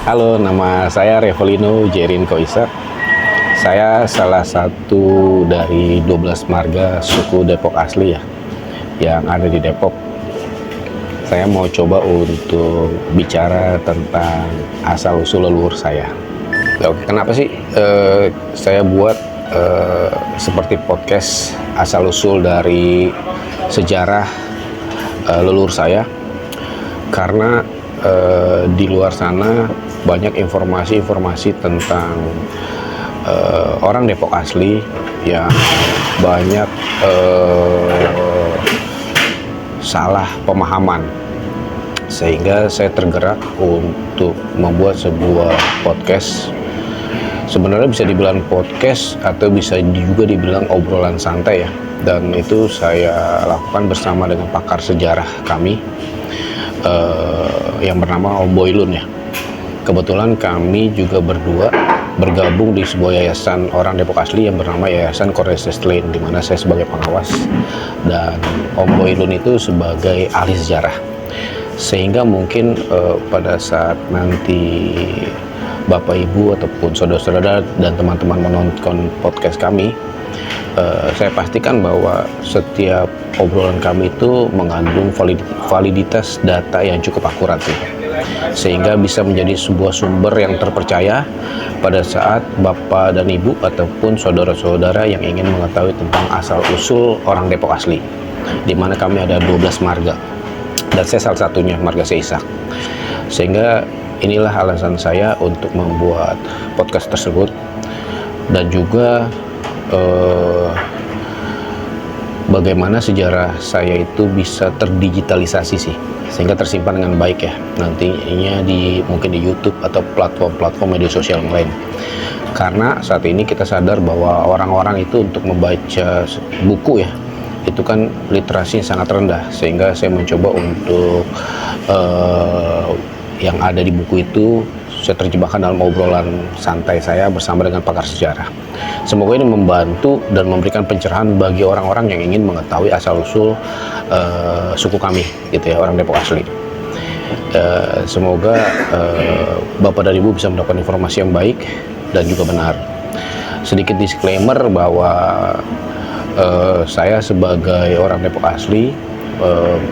Halo, nama saya Revolino Jerin Koisa. Saya salah satu dari 12 marga suku Depok asli ya, yang ada di Depok. Saya mau coba untuk bicara tentang asal-usul leluhur saya. Oke, kenapa sih saya buat seperti podcast asal-usul dari sejarah leluhur saya? Karena di luar sana banyak informasi-informasi tentang orang Depok asli yang banyak salah pemahaman, sehingga saya tergerak untuk membuat sebuah podcast. Sebenarnya bisa dibilang podcast atau bisa juga dibilang obrolan santai ya, dan itu saya lakukan bersama dengan pakar sejarah kami yang bernama Om Boylun ya. Kebetulan kami juga berdua bergabung di sebuah yayasan orang Depok asli yang bernama Yayasan Corneses Lane, di mana saya sebagai pengawas dan Om Boylun itu sebagai ahli sejarah. Sehingga mungkin pada saat nanti Bapak Ibu ataupun saudara-saudara dan teman-teman menonton podcast kami, saya pastikan bahwa setiap obrolan kami itu mengandung validitas data yang cukup akurat sih, sehingga bisa menjadi sebuah sumber yang terpercaya pada saat Bapak dan Ibu ataupun saudara-saudara yang ingin mengetahui tentang asal-usul orang Depok asli, di mana kami ada 12 marga dan saya salah satunya, marga Seisak. Sehingga inilah alasan saya untuk membuat podcast tersebut, dan juga bagaimana sejarah saya itu bisa terdigitalisasi sih, sehingga tersimpan dengan baik ya nantinya mungkin di YouTube atau platform media sosial yang lain. Karena saat ini kita sadar bahwa orang-orang itu untuk membaca buku ya, itu kan literasi sangat rendah, sehingga saya mencoba untuk yang ada di buku itu saya terjemahkan dalam obrolan santai saya bersama dengan pakar sejarah. Semoga ini membantu dan memberikan pencerahan bagi orang-orang yang ingin mengetahui asal-usul suku kami, gitu ya, orang Depok asli. Semoga Bapak dan Ibu bisa mendapatkan informasi yang baik dan juga benar. Sedikit disclaimer bahwa saya sebagai orang Depok asli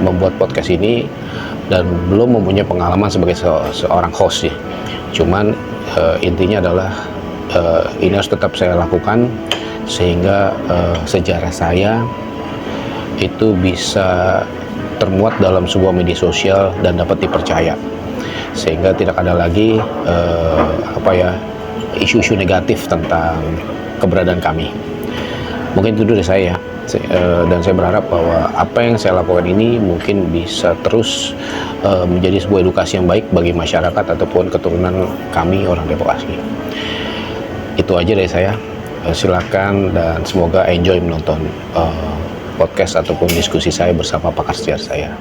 membuat podcast ini dan belum mempunyai pengalaman sebagai seorang host sih. Cuman intinya adalah ini harus tetap saya lakukan sehingga sejarah saya itu bisa termuat dalam sebuah media sosial dan dapat dipercaya, sehingga tidak ada lagi isu-isu negatif tentang keberadaan kami. Mungkin itu dari saya ya. Dan saya berharap bahwa apa yang saya lakukan ini mungkin bisa terus menjadi sebuah edukasi yang baik bagi masyarakat ataupun keturunan kami orang Depok asli. Itu aja dari saya. Silakan dan semoga enjoy menonton podcast ataupun diskusi saya bersama pakar sejarah saya.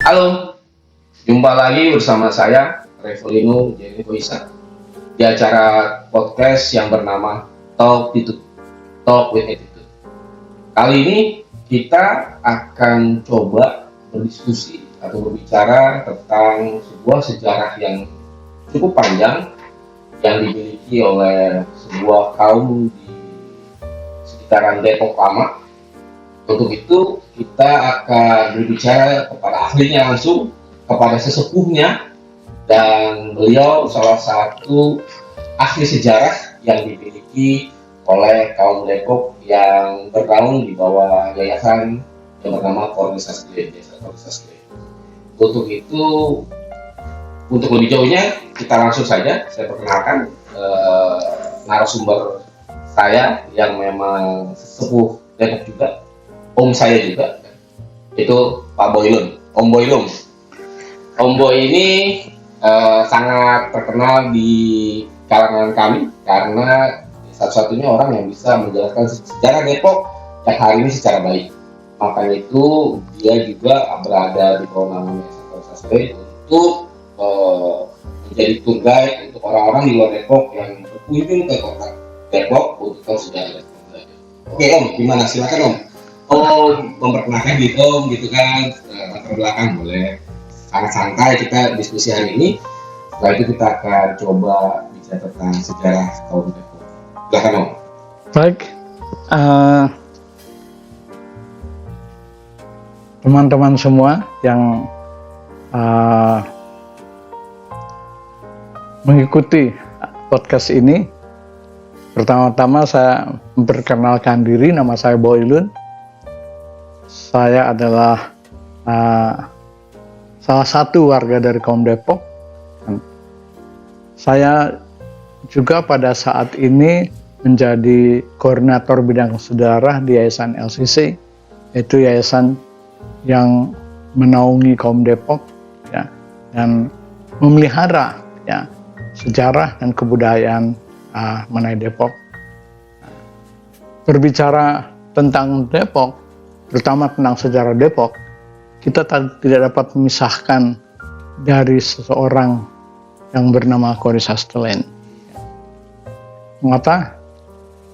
Halo, jumpa lagi bersama saya Revolino Jerin Koisa di acara podcast yang bernama Talk with Attitude. Kali ini kita akan coba berdiskusi atau berbicara tentang sebuah sejarah yang cukup panjang yang dimiliki oleh sebuah kaum di sekitaran Depok lama. Untuk itu kita akan berbicara kepada ahlinya langsung, kepada sesepuhnya, dan beliau salah satu ahli sejarah yang dimiliki oleh kaum Depok yang bernaung di bawah yayasan yang bernama Corneses Lane. Untuk itu, untuk lebih jauhnya, kita langsung saja saya perkenalkan narasumber saya yang memang sesepuh Depok juga, om saya juga, itu Pak Boylun, Om Boylun. Om Boy ini sangat terkenal di kalangan kami karena satu-satunya orang yang bisa menjelaskan sejarah Depok yang hari ini secara baik. Makanya itu dia juga berada di bawah namanya Corneses Lane untuk menjadi tour guide untuk orang-orang di luar Depok yang berkunjung ke kota Depok untuk tahu sejarah Depok. Oke Om, gimana? Silakan Om. Oh, memperkenalkan diri Om gitu kan, latar belakang boleh. Sangat santai kita diskusi hari ini. Setelah itu kita akan coba bicara tentang sejarah kaum Depok. Silakan Om. Baik, teman-teman semua yang mengikuti podcast ini, pertama-tama saya memperkenalkan diri, nama saya Boylun. Saya adalah salah satu warga dari kaum Depok. Saya juga pada saat ini menjadi koordinator bidang sejarah di Yayasan LCC, yaitu yayasan yang menaungi kaum Depok, ya, dan memelihara, ya, sejarah dan kebudayaan mengenai Depok. Berbicara tentang Depok, terutama tentang sejarah Depok, kita tidak dapat memisahkan dari seseorang yang bernama Kores Hastelen. Mengapa?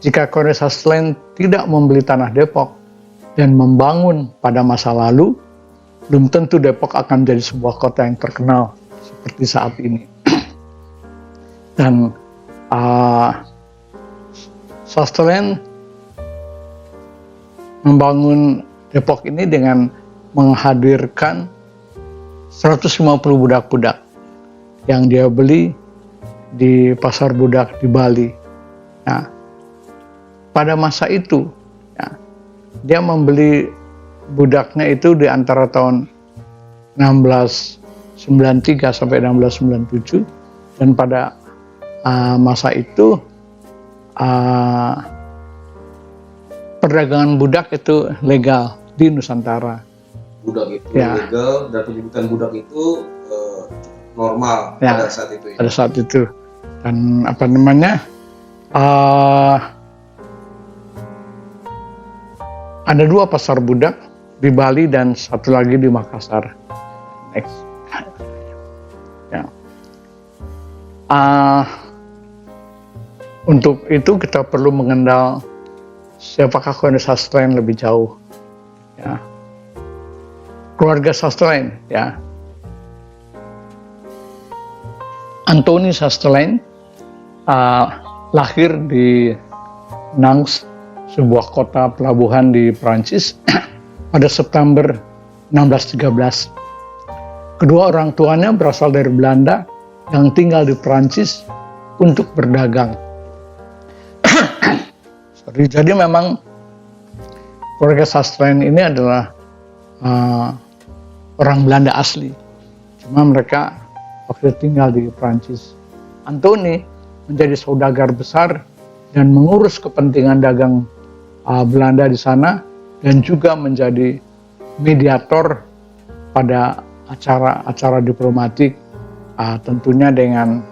Jika Kores Hastelen tidak membeli tanah Depok dan membangun pada masa lalu, belum tentu Depok akan menjadi sebuah kota yang terkenal seperti saat ini. Dan Hastelen membangun Depok ini dengan menghadirkan 150 budak-budak yang dia beli di pasar budak di Bali. Nah, pada masa itu, ya, dia membeli budaknya itu di antara tahun 1693 sampai 1697, dan pada masa itu perdagangan budak itu legal di Nusantara. Budak itu Ya. legal dan penyebutan budak itu normal, ya, pada saat itu. Ya. Pada saat itu, dan ada 2 pasar budak di Bali dan satu lagi di Makassar. Next. Ya. Untuk itu kita perlu mengenal siapakah Kores Hastelen lebih jauh. Ya. Keluarga Hastelen, ya. Antoni Hastelen lahir di Nantes, sebuah kota pelabuhan di Prancis pada September 1613. Kedua orang tuanya berasal dari Belanda yang tinggal di Prancis untuk berdagang. Jadi memang keluarga Hastelen ini adalah orang Belanda asli, cuma mereka waktu itu tinggal di Prancis. Antoni menjadi saudagar besar dan mengurus kepentingan dagang Belanda di sana, dan juga menjadi mediator pada acara-acara diplomatik, tentunya dengan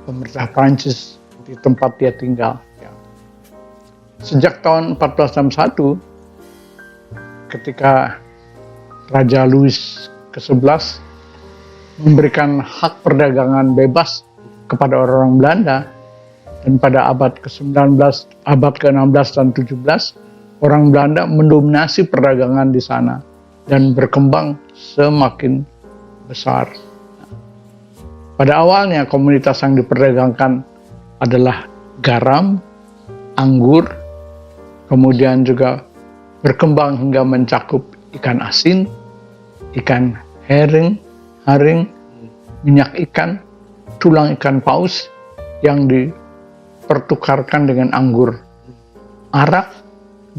pemerintah Prancis di tempat dia tinggal. Ya. Sejak tahun 1461, ketika Raja Louis ke-11 memberikan hak perdagangan bebas kepada orang Belanda, dan pada abad ke-19, abad ke-16 dan 17, orang Belanda mendominasi perdagangan di sana dan berkembang semakin besar. Pada awalnya komoditas yang diperdagangkan adalah garam, anggur, kemudian juga berkembang hingga mencakup ikan asin, ikan herring, minyak ikan, tulang ikan paus yang dipertukarkan dengan anggur, arak,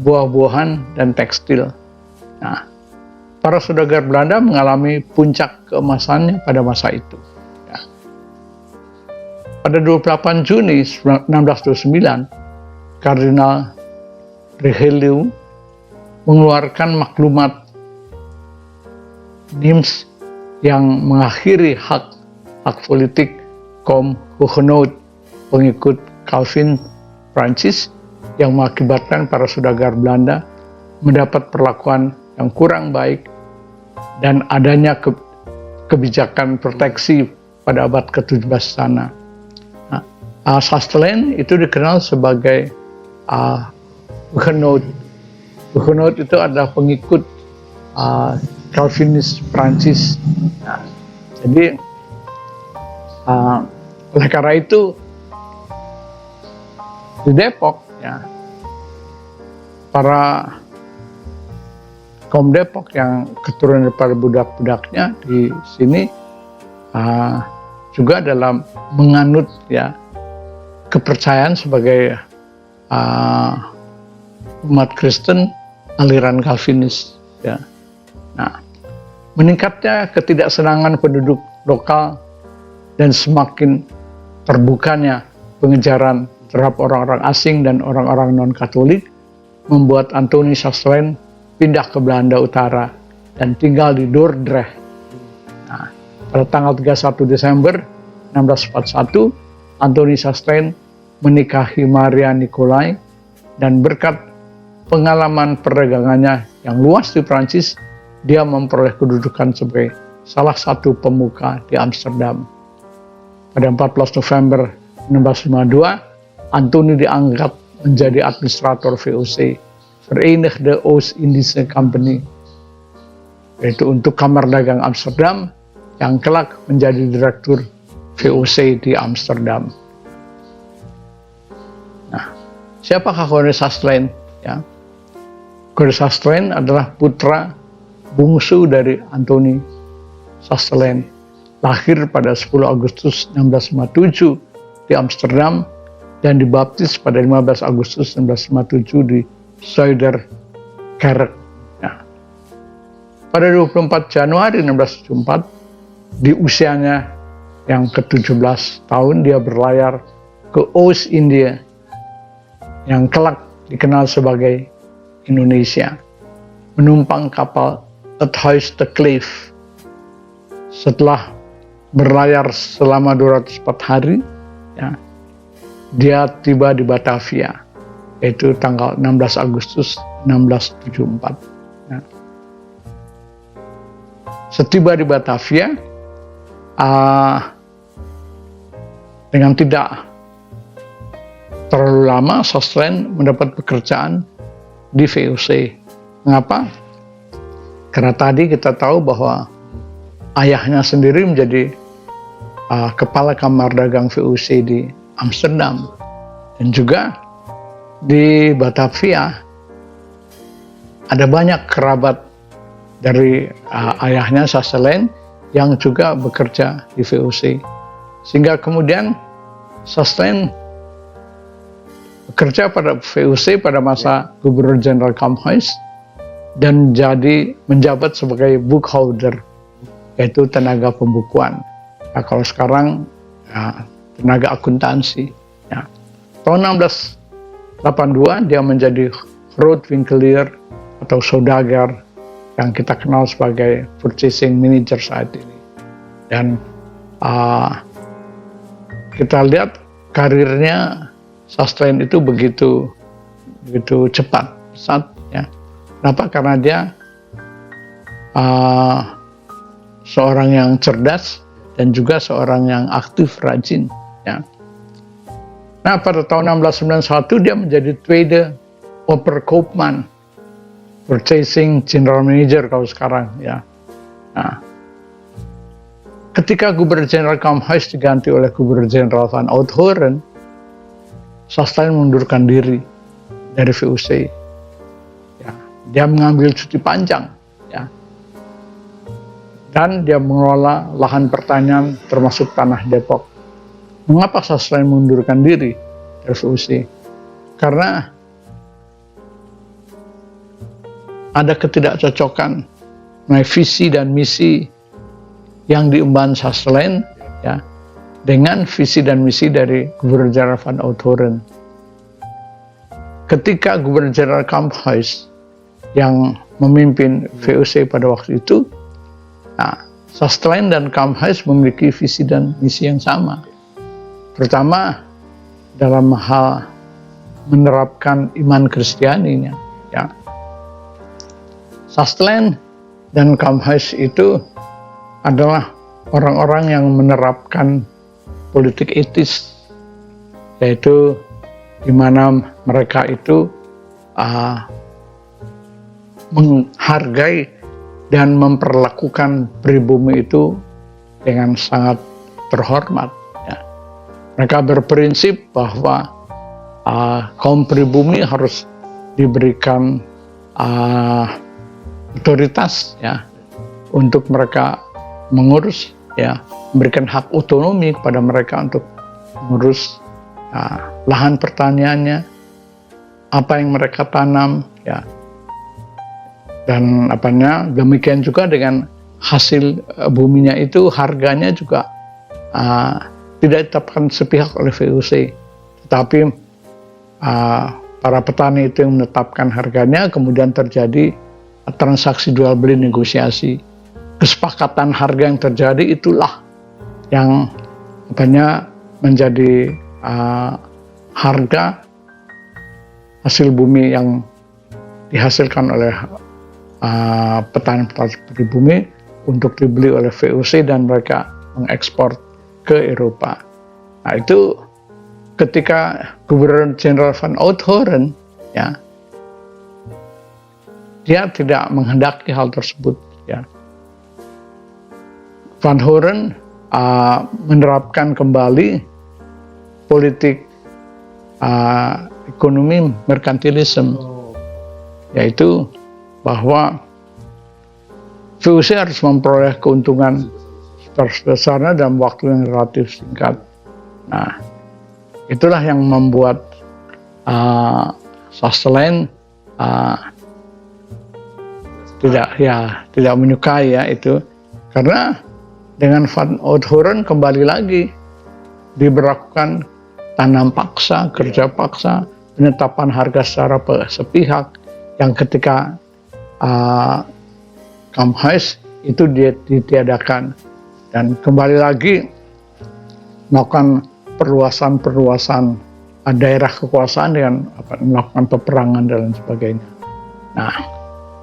buah-buahan, dan tekstil. Nah, para saudagar Belanda mengalami puncak keemasannya pada masa itu. Ya. Pada 28 Juni 1629, Kardinal Richelieu mengeluarkan maklumat Nimes yang mengakhiri hak politik kaum Huguenot, pengikut Calvin Prancis, yang mengakibatkan para saudagar Belanda mendapat perlakuan yang kurang baik dan adanya kebijakan proteksi pada abad ke-17 sana. Hastelen itu dikenal sebagai Huguenot Huguenot itu adalah pengikut Calvinis Prancis. Nah, jadi oleh karena itu di Depok ya, para kaum Depok yang keturunan daripada budak-budaknya di sini juga dalam menganut ya kepercayaan sebagai umat Kristen aliran Calvinis ya. Nah, meningkatnya ketidaksenangan penduduk lokal dan semakin terbukanya pengejaran terhadap orang-orang asing dan orang-orang non-Katolik membuat Antoni Sasteren pindah ke Belanda Utara dan tinggal di Dordrecht. Nah, pada tanggal 31 Desember 1641, Antoni Sasteren menikahi Maria Nicolai, dan berkat pengalaman perdagangannya yang luas di Prancis, dia memperoleh kedudukan sebagai salah satu pemuka di Amsterdam. Pada 14 November 1652, Antoni diangkat menjadi administrator VOC, Verenigde Oost-Indische Company, yaitu untuk Kamar Dagang Amsterdam, yang kelak menjadi direktur VOC di Amsterdam. Nah, siapakah Cornelis Sasteren? Ya, Cornelis Sasteren adalah putra bungsu dari Antoni Sasteren, lahir pada 10 Agustus 1657 di Amsterdam dan dibaptis pada 15 Agustus 1657 di Zuiderkerk. Nah, pada 24 Januari 1674, di usianya yang ke-17 tahun, dia berlayar ke Oost-Indië yang kelak dikenal sebagai Indonesia, menumpang kapal Het Huis te Kleef. Setelah berlayar selama 204 hari, ya, dia tiba di Batavia, yaitu tanggal 16 Agustus 1674. Ya. Setiba di Batavia, dengan tidak terlalu lama, Sasteren mendapat pekerjaan di VOC. Mengapa? Karena tadi kita tahu bahwa ayahnya sendiri menjadi kepala kamar dagang VOC di Amsterdam, dan juga di Batavia ada banyak kerabat dari ayahnya Sasteren yang juga bekerja di VOC, sehingga kemudian Sasteren bekerja pada VOC pada masa Gubernur Jenderal Kamhuis dan menjabat sebagai bookholder, yaitu tenaga pembukuan. Nah, kalau sekarang tenaga akuntansi. Ya. Tahun 1682 dia menjadi Grootwinkelier atau saudagar yang kita kenal sebagai purchasing manager saat ini. Dan kita lihat karirnya Sasteren itu begitu cepat, ya. Kenapa? Karena dia seorang yang cerdas dan juga seorang yang aktif, rajin. Ya. Nah, pada tahun 1691 dia menjadi Tweede Opperkoopman, Purchasing General Manager kalau sekarang. Ya. Nah, ketika Gubernur Jenderal Kamhuis diganti oleh Gubernur Jenderal Van Outhoorn, Sasteren mengundurkan diri dari VOC. Ya, dia mengambil cuti panjang, ya, dan dia mengelola lahan pertanian termasuk tanah Depok. Mengapa Sasteren mengundurkan diri dari VOC? Karena ada ketidakcocokan mengenai visi dan misi yang diemban Sasteren, ya, dengan visi dan misi dari Gubernur Jenderal Van Outhoorn. Ketika Gubernur Jenderal Kamhuis yang memimpin VOC pada waktu itu, nah, Sasteren dan Kamhuis memiliki visi dan misi yang sama, terutama dalam hal menerapkan iman Kristianinya. Ya. Sasteren dan Kamhuis itu adalah orang-orang yang menerapkan politik etis, yaitu di mana mereka itu menghargai dan memperlakukan pribumi itu dengan sangat terhormat. Ya. Mereka berprinsip bahwa kaum pribumi harus diberikan otoritas, ya, untuk mereka mengurus, ya, memberikan hak otonomi kepada mereka untuk mengurus lahan pertaniannya, apa yang mereka tanam, ya, dan demikian juga dengan hasil buminya itu harganya juga tidak ditetapkan sepihak oleh VOC, tetapi para petani itu yang menetapkan harganya, kemudian terjadi transaksi jual beli, negosiasi, kesepakatan harga yang terjadi itulah yang menjadi harga hasil bumi yang dihasilkan oleh petani-petani pribumi untuk dibeli oleh VOC dan mereka mengekspor ke Eropa. Nah, itu ketika Gubernur Jenderal Van Outhoorn, ya, dia tidak menghendaki hal tersebut, ya. Van Outhoorn menerapkan kembali politik ekonomi merkantilisme, yaitu bahwa VOC harus memperoleh keuntungan sebesar-besarnya dalam waktu yang relatif singkat. Nah, itulah yang membuat Sutherland tidak menyukai, ya, itu karena dengan Van Outhoorn kembali lagi diberlakukan tanam paksa, kerja paksa, penetapan harga secara sepihak yang ketika Kamhuis itu ditiadakan, dan kembali lagi melakukan perluasan daerah kekuasaan dengan melakukan peperangan dan lain sebagainya. Nah,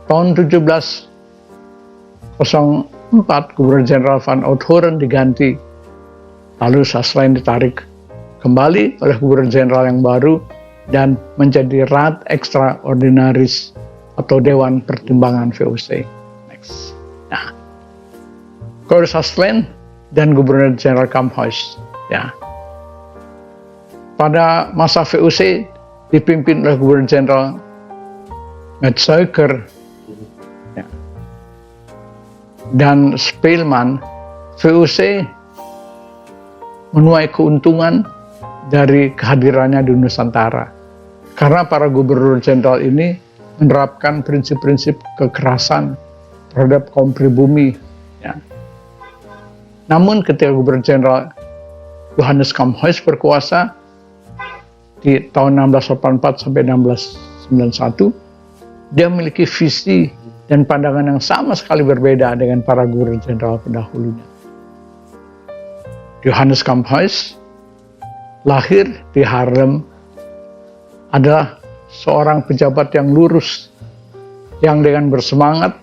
tahun 1704 Gubernur Jenderal Van Outhoorn diganti, lalu Sutherland ditarik kembali oleh Gubernur Jenderal yang baru dan menjadi Raad Extraordinaris atau Dewan Pertimbangan VOC. Next. Nah, Gubernur Sutherland dan Gubernur Jenderal Kamhuis, ya. Pada masa VOC dipimpin oleh Gubernur Jenderal Maetsuiker, ya, dan Spelman, VOC menuai keuntungan dari kehadirannya di Nusantara karena para gubernur jenderal ini menerapkan prinsip-prinsip kekerasan terhadap kaum pribumi, ya. Namun ketika Gubernur Jenderal Johannes Kamhuis berkuasa di tahun 1684 sampai 1691, dia memiliki visi dan pandangan yang sama sekali berbeda dengan para gubernur jenderal pendahulunya. Johannes Kamhuis lahir di Haarlem, adalah seorang pejabat yang lurus, yang dengan bersemangat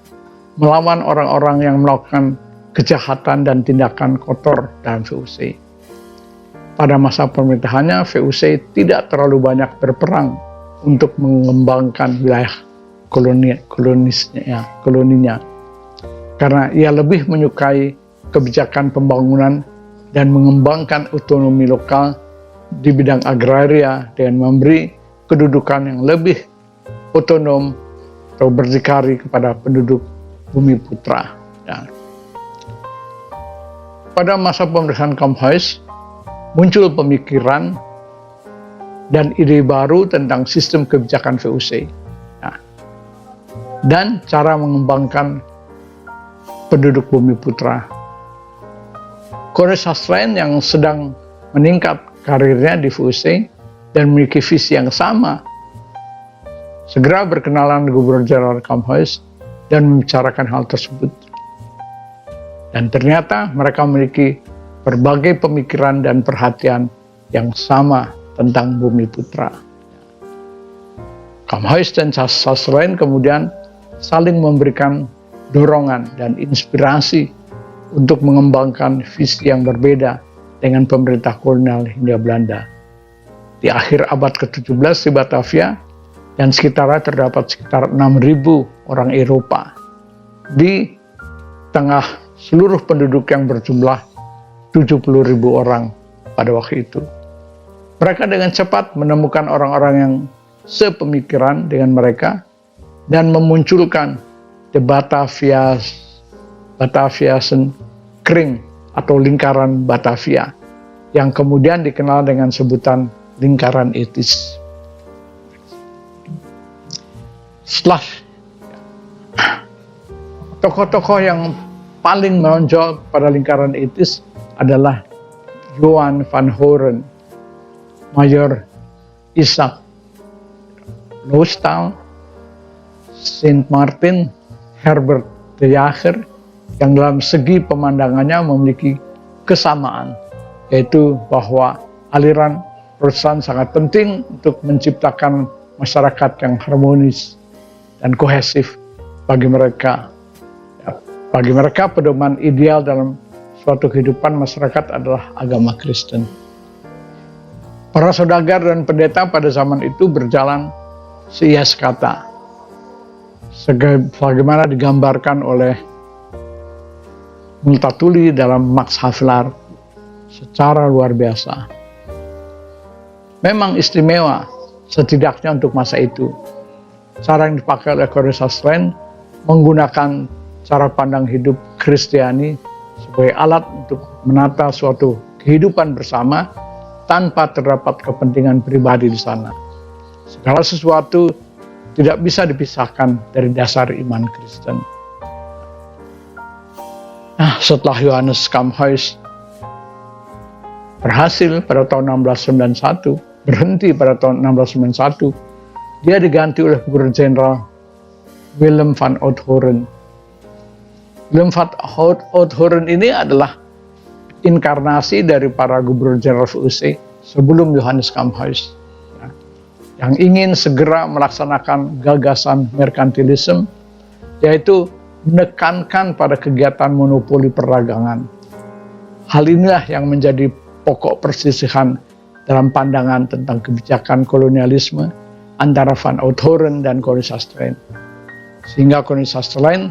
melawan orang-orang yang melakukan kejahatan dan tindakan kotor dalam VOC. Pada masa pemerintahannya, VOC tidak terlalu banyak berperang untuk mengembangkan wilayah koloninya, karena ia lebih menyukai kebijakan pembangunan dan mengembangkan otonomi lokal di bidang agraria dengan memberi kedudukan yang lebih otonom atau berdikari kepada penduduk Bumi Putra. Ya. Pada masa pemerintahan Kamhuis muncul pemikiran dan ide baru tentang sistem kebijakan VOC, ya, dan cara mengembangkan penduduk Bumi Putra. Gubernur Sutherland yang sedang meningkat karirnya di VOC dan memiliki visi yang sama, segera berkenalan dengan Gubernur Jenderal Kamhuis dan membicarakan hal tersebut. Dan ternyata mereka memiliki berbagai pemikiran dan perhatian yang sama tentang Bumi Putra. Kamhuis dan Sutherland kemudian saling memberikan dorongan dan inspirasi untuk mengembangkan visi yang berbeda dengan pemerintah kolonial Hindia Belanda. Di akhir abad ke-17 di Batavia, dan sekitarnya terdapat sekitar 6.000 orang Eropa di tengah seluruh penduduk yang berjumlah 70.000 orang pada waktu itu. Mereka dengan cepat menemukan orang-orang yang sepemikiran dengan mereka dan memunculkan the Bataviasen Kring atau lingkaran Batavia yang kemudian dikenal dengan sebutan lingkaran etis. Setelah tokoh-tokoh yang paling menonjol pada lingkaran etis adalah Johan van Horen, Mayor Isaac Lowenthal, Saint Martin, Herbert de Jager, yang dalam segi pemandangannya memiliki kesamaan, yaitu bahwa aliran Protestan sangat penting untuk menciptakan masyarakat yang harmonis dan kohesif bagi mereka. Bagi mereka, pedoman ideal dalam suatu kehidupan masyarakat adalah agama Kristen. Para saudagar dan pendeta pada zaman itu berjalan seias kata, sebagaimana digambarkan oleh Multatuli dalam Max Havelaar secara luar biasa. Memang istimewa setidaknya untuk masa itu. Cara yang dipakai oleh Cornelius Sastren menggunakan cara pandang hidup Kristiani sebagai alat untuk menata suatu kehidupan bersama tanpa terdapat kepentingan pribadi di sana. Segala sesuatu tidak bisa dipisahkan dari dasar iman Kristen. Nah, setelah Johannes Kamhuis berhasil pada tahun 1691, berhenti pada tahun 1691, dia diganti oleh Gubernur Jenderal Willem van Outhoorn. Willem van Outhoorn ini adalah inkarnasi dari para Gubernur Jenderal VOC sebelum Johannes Kamhuis, yang ingin segera melaksanakan gagasan merkantilisme, yaitu menekankan pada kegiatan monopoli perdagangan. Hal inilah yang menjadi pokok perselisihan dalam pandangan tentang kebijakan kolonialisme antara Van Outhoorn dan Cornelius Sastren. Sehingga Cornelius Sastren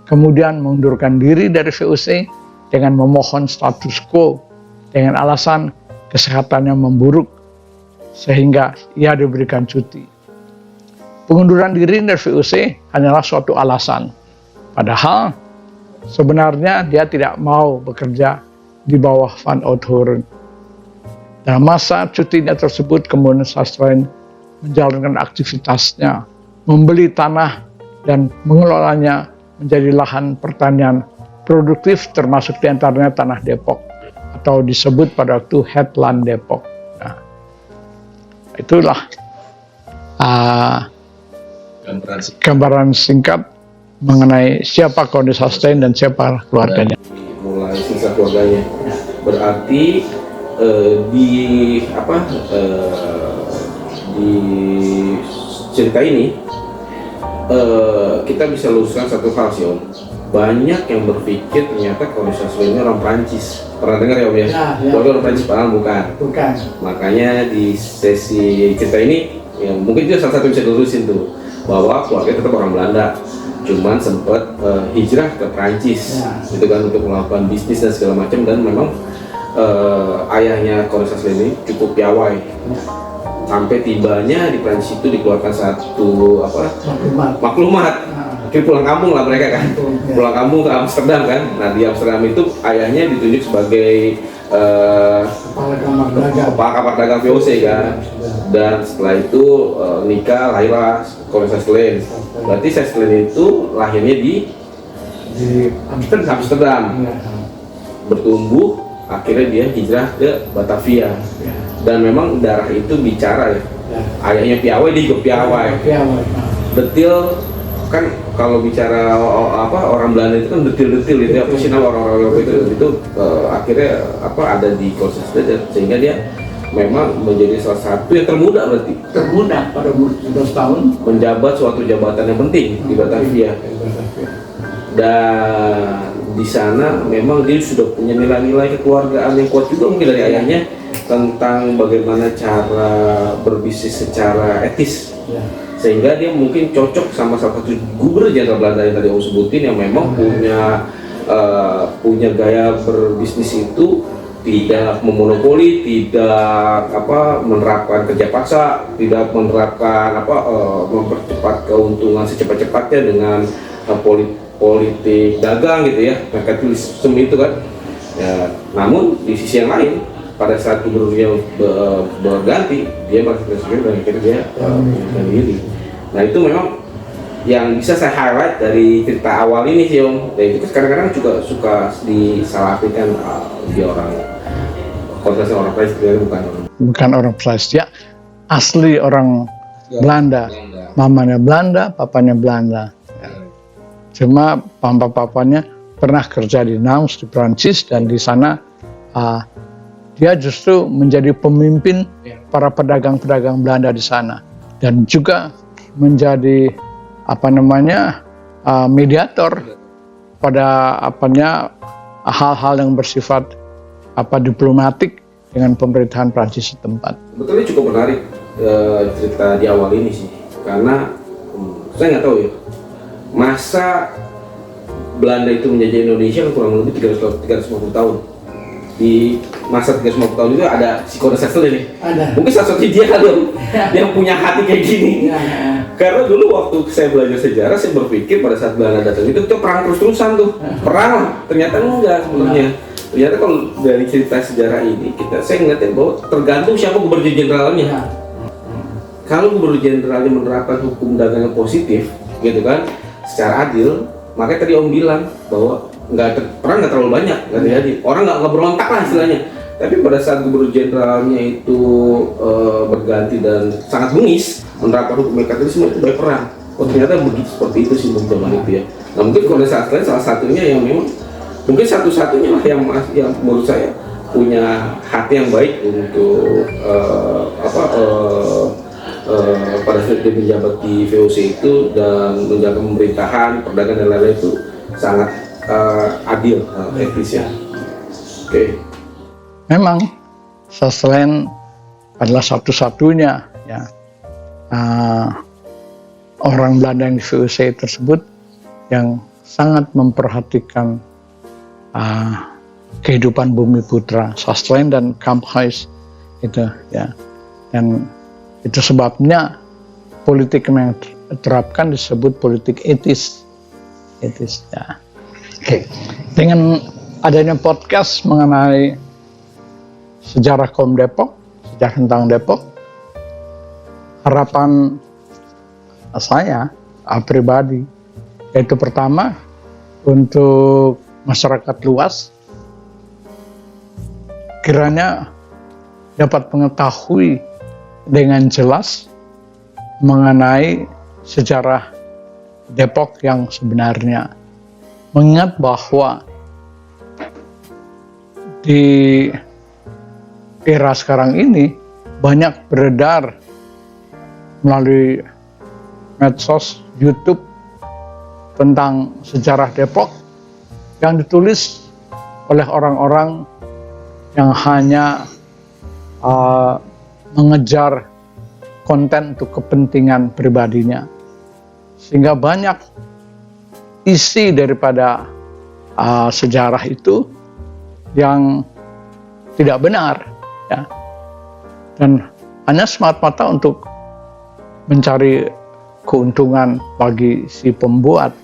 kemudian mengundurkan diri dari VOC dengan memohon status quo dengan alasan kesehatannya memburuk, sehingga ia diberikan cuti. Pengunduran diri dari VOC hanyalah suatu alasan, padahal sebenarnya dia tidak mau bekerja di bawah Van Outhoorn. Dalam masa cutinya tersebut, kemudian Sastren menjalankan aktivitasnya, membeli tanah dan mengelolanya menjadi lahan pertanian produktif, termasuk diantaranya tanah Depok atau disebut pada waktu Headland Depok. Nah, itulah gambaran singkat mengenai siapa Cornelius Sastren dan siapa keluarganya. Mulai sisa keluarganya. Berarti di cerita ini kita bisa luruskan satu hal sih, Om. Banyak yang berpikir ternyata Cornelius Sastren ini orang Prancis. Pernah dengar ya, Om ya? Keluarga orang Prancis, padahal bukan. Makanya di sesi cerita ini, ya, mungkin itu salah satu yang bisa dilurusin tuh, bahwa keluarga tetap orang Belanda, cuman sempat hijrah ke Prancis, gitu kan, untuk melakukan bisnis dan segala macam. Dan memang ayahnya Cornelius Sastren ini cukup piawai. Sampai tibanya di Prancis itu dikeluarkan satu maklumat. Mungkin pulang kampung lah mereka kan, pulang kampung ke Amsterdam kan. Nah, di Amsterdam itu ayahnya ditunjuk sebagai kepala kapal dagang VOC kan. Dan setelah itu nikah, lahirlah Cornelius Sastren. Berarti Sastren itu lahirnya di Amsterdam. Bertumbuh, akhirnya dia hijrah ke Batavia. Dan memang darah itu bicara ya. Ayahnya piawai, dia juga piawai. Detil kan, kalau bicara orang Belanda itu kan detil-detil itu, apa sih nama orang-orang itu akhirnya ada di Cornelius Sastren, sehingga dia memang menjadi salah satu yang termuda pada umur 17 tahun menjabat suatu jabatan yang penting di Batavia. Dan di sana memang dia sudah punya nilai-nilai kekeluargaan yang kuat juga mungkin dari ayahnya, tentang bagaimana cara berbisnis secara etis Ya. Sehingga dia mungkin cocok sama salah satu gubernur jenderal Belanda yang tadi Om sebutin, yang memang punya gaya berbisnis itu tidak memonopoli, tidak menerapkan kerja paksa, tidak menerapkan mempercepat keuntungan secepat-cepatnya dengan politik dagang gitu ya, merkantilisme itu kan. Ya, namun di sisi yang lain, pada saat gubernurnya berganti, dia berhasil dan akhirnya dia mengundurkan diri. Nah itu memang yang bisa saya highlight dari cerita awal ini sih Om. Dan itu kadang-kadang juga suka disalahkan dia orang konteksnya orang Prussia, bukan orang Prussia, asli orang Belanda. Mamanya Belanda, papanya Belanda. Cuma papanya pernah kerja di Nantes di Prancis, dan di sana dia justru menjadi pemimpin para pedagang-pedagang Belanda di sana, dan juga menjadi mediator pada hal-hal yang bersifat diplomatik dengan pemerintahan Prancis setempat. Sebetulnya cukup menarik cerita di awal ini sih, karena saya nggak tahu ya, masa Belanda itu menjajah Indonesia kan kurang lebih 350 tahun. Di masa 350 tahun itu ada si Kondensasel ini. Ada. Mungkin satu-satunya dia kan yang punya hati kayak gini. Ya. Karena dulu waktu saya belajar sejarah, saya berpikir pada saat Belanda datang itu perang terus-terusan tuh. Perang lah. Ternyata enggak sebenarnya. Ternyata kalau dari cerita sejarah ini, saya ngeliatin bahwa tergantung siapa gubernur jenderalnya. Kalau gubernur jenderalnya menerapkan hukum dagang yang positif, gitu kan, secara adil, makanya tadi Om bilang bahwa perang nggak terlalu banyak, nggak terjadi, orang nggak berontak lah istilahnya. Tapi pada saat gubernur jenderalnya itu berganti dan sangat bengis menerapkan hukum merkantilisme, itu baik perang. Ternyata begitu, seperti itu sih zaman itu ya. Nah mungkin Kondensasel salah satunya yang memang mungkin satu-satunya lah yang menurut saya punya hati yang baik untuk pada saat dia menjabat di VOC itu dan menjaga pemerintahan, perdagangan dan lain-lain itu sangat adil, efisien. Oke. Memang Sastlen adalah satu-satunya ya orang Belanda yang di VOC tersebut yang sangat memperhatikan kehidupan bumi putra, Sastlen dan Kamphuis itu ya. Dan itu sebabnya politik yang diterapkan disebut politik etis ya. Oke. Dengan adanya podcast mengenai sejarah kaum Depok, sejarah tentang Depok, harapan saya pribadi yaitu pertama untuk masyarakat luas kiranya dapat mengetahui dengan jelas mengenai sejarah Depok yang sebenarnya. Mengingat bahwa di era sekarang ini banyak beredar melalui medsos, YouTube tentang sejarah Depok yang ditulis oleh orang-orang yang hanya mengejar konten untuk kepentingan pribadinya, sehingga banyak isi daripada sejarah itu yang tidak benar ya, dan hanya semata-mata untuk mencari keuntungan bagi si pembuat,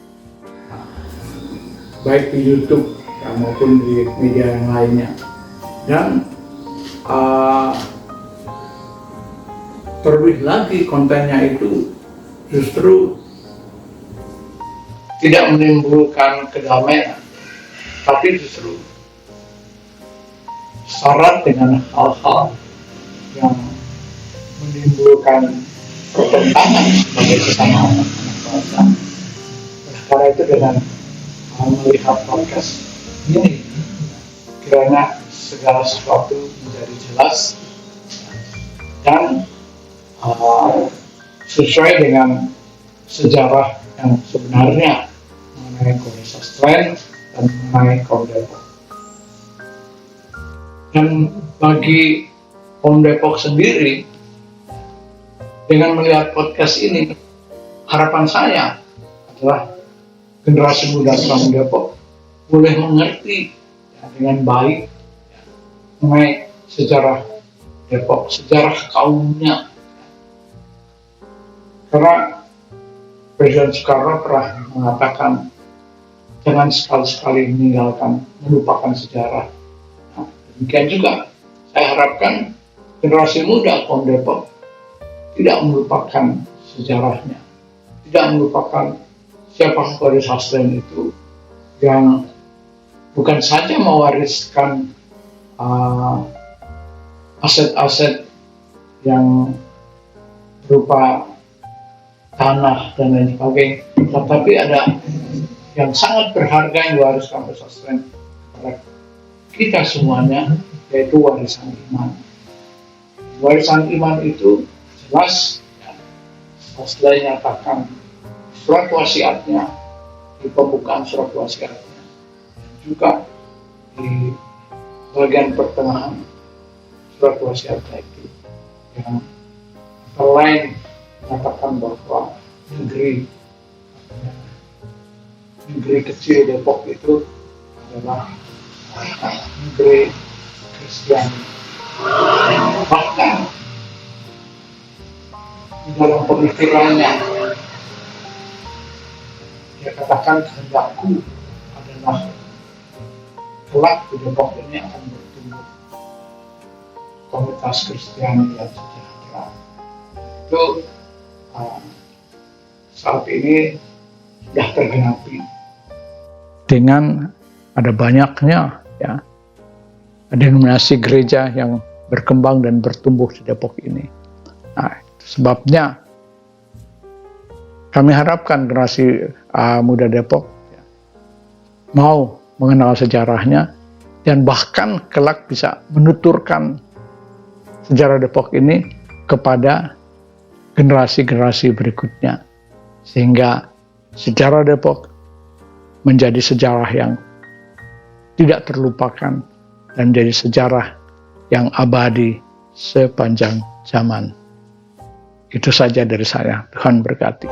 baik di YouTube ya, maupun di media yang lainnya. Dan terlebih lagi kontennya itu justru tidak menimbulkan kedamaian, tapi justru syarat dengan hal-hal yang menimbulkan pertentangan bagi sesama anak bangsa. Karena itu dengan melihat podcast ini, kiranya segala sesuatu menjadi jelas dan sesuai dengan sejarah yang sebenarnya mengenai Kondensasel dan mengenai kaum Depok. Dan bagi kaum Depok sendiri, Dengan melihat podcast ini, harapan saya adalah generasi muda Seram Depok boleh mengerti dengan baik mengenai sejarah Depok, sejarah kaumnya. Karena Presiden Soekarno pernah mengatakan jangan sekali-sekali melupakan sejarah. Nah, demikian juga saya harapkan generasi muda kaum Depok tidak melupakan sejarahnya, tidak melupakan siapa Khoris Haslen itu yang bukan saja mewariskan aset-aset yang berupa tanah dan lain sebagainya, tetapi ada yang sangat berharga yang diwariskan Khoris Haslen kepada kita semuanya, yaitu warisan iman. Warisan iman itu jelas Haslen nyatakan surat wasiatnya, di pembukaan surat wasiatnya, dan juga di bagian pertengahan surat wasiatnya itu yang antara lain mengatakan bahwa negeri kecil Depok itu adalah negeri Kristen. Bahkan di dalam pemikirannya dia katakan kehendakku adalah kelak di Depok ini akan bertumbuh komunitas Kristiani yang sejahtera. Itu saat ini sudah tergenapi dengan ada banyaknya ya denominasi gereja yang berkembang dan bertumbuh di Depok ini. Nah, sebabnya kami harapkan generasi muda Depok mau mengenal sejarahnya dan bahkan kelak bisa menuturkan sejarah Depok ini kepada generasi-generasi berikutnya, sehingga sejarah Depok menjadi sejarah yang tidak terlupakan dan menjadi sejarah yang abadi sepanjang zaman. Itu saja dari saya. Tuhan berkati.